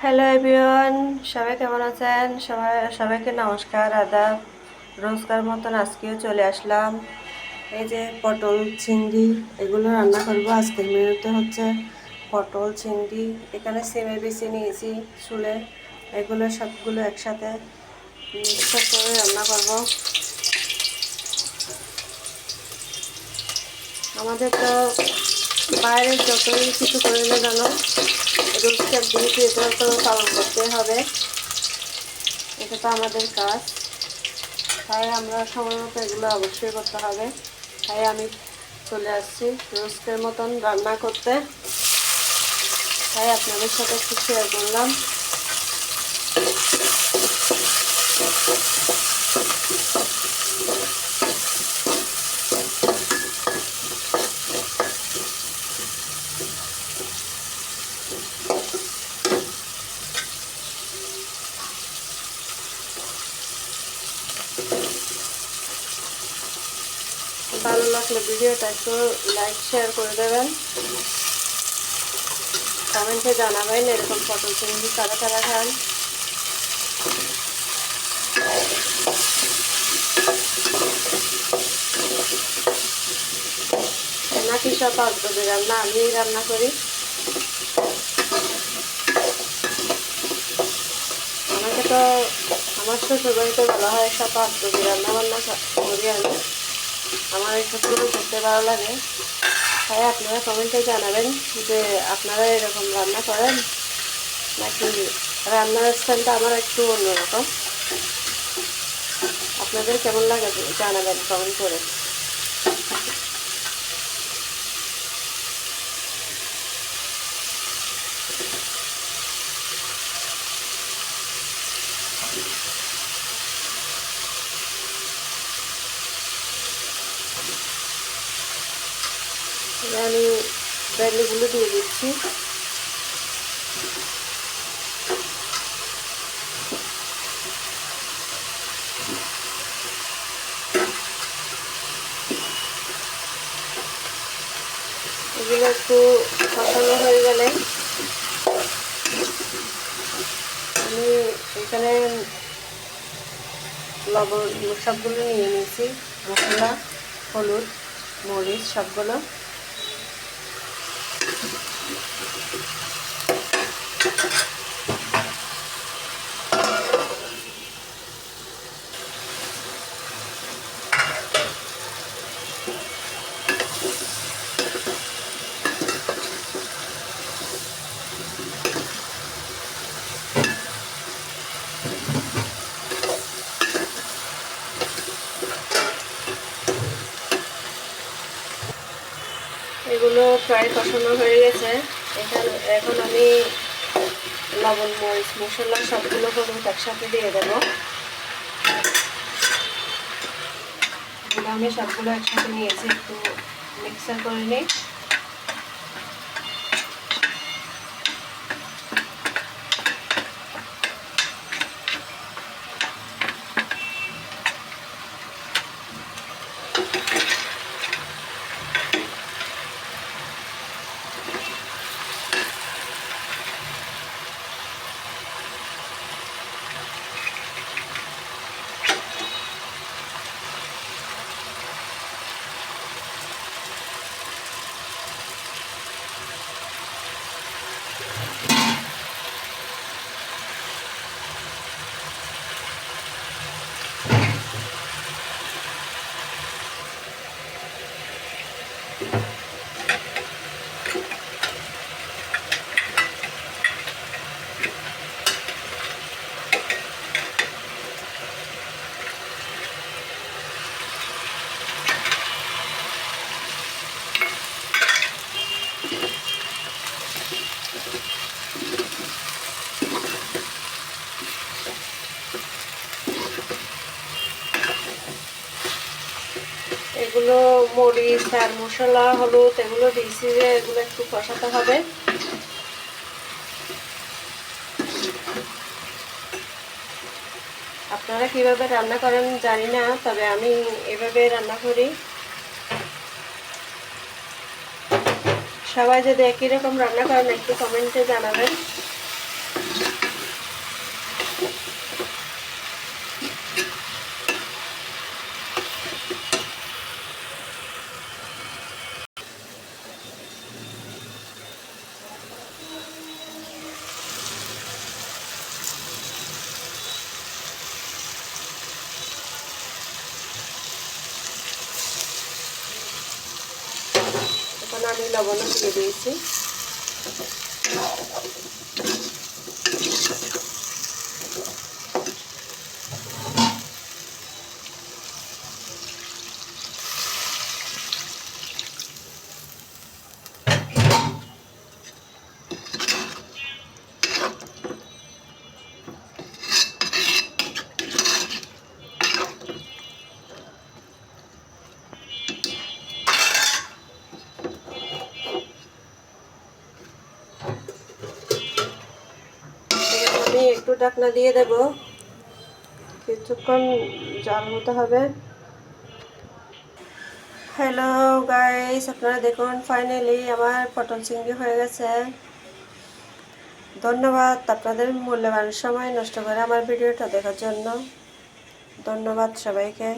Hello everyone, সবাই কেমন আছেন? সবাইকে নমস্কার, আদাব। রোজকার মতন আজকেও চলে আসলাম। এই যে পটল চিংড়ি এগুলো রান্না করব। আজকের মেনুতে হচ্ছে পটল চিংড়ি। এখানে সিমের বিচি নিয়েছি চুলে, এগুলো সবগুলো একসাথে মিক্সার করে রান্না করব। আমাদের তো বাইরে যতই কিছু করে না জানো, রোজকার ডিউটি এটা তো পালন করতে হবে, এটা তো আমাদের কাজ। তাই আমরা সময় মতো এগুলো অবশ্যই করতে হবে। তাই আমি চলে আসছি রোজকের মতন রান্না করতে, তাই আপনাদের সাথে একটু শেয়ার করলাম। ভালো লাগলে ভিডিওটা একটু লাইক শেয়ার করে দেবেন, কমেন্টে জানাবেন এরকম পটল চিংড়ি কারা কারা খান। নাকি সব আসবে রান্না আমি রান্না করি? আমাকে তো আমার শ্বশুর বাড়িতে বলা হয় সব আসবে রান্না বান্না করি আমি। আমার এইসবগুলো করতে ভালো লাগে। তাই আপনারা কমেন্টে জানাবেন যে আপনারা এরকম রান্না করেন নাকি রান্নার স্টাইলটা আমার একটু অন্যরকম। আপনাদের কেমন লাগে জানাবেন কমেন্ট করে। আমি ব্যালিগুলো দিয়ে দিচ্ছি। এগুলো একটু কষানো হয়ে গেলে আমি এখানে লবণ সবগুলো নিয়ে নিয়েছি, মশলা, হলুদ, মরিচ সবগুলো। এগুলো প্রায় কষানো হয়ে গেছে। এখন আমি লবণ, মরিচ, মশলা সবগুলো হলুদ একসাথে দিয়ে দেবো। আমি সবগুলো একসাথে নিয়েছি, একটু মিক্সার করে নিই। এগুলো মরিচ আর মশলা, হলুদ এগুলো দিয়েছি যে এগুলো একটু কষাতে হবে। আপনারা কিভাবে রান্না করেন জানি না, তবে আমি এভাবে রান্না করি। সবাই যদি একই রকম রান্না করেন একটু কমেন্টে জানাবেন। লবণও দিয়ে দিয়েছি। আমি একটু ঢাকনা দিয়ে দেব, কিছুক্ষণ জাল হতে হবে। হ্যালো গাইস, আপনারা দেখুন ফাইনালি আমার পটল চিংড়ি হয়ে গেছে। ধন্যবাদ আপনাদের মূল্যবান সময় নষ্ট করে আমার ভিডিওটা দেখার জন্য। ধন্যবাদ সবাইকে।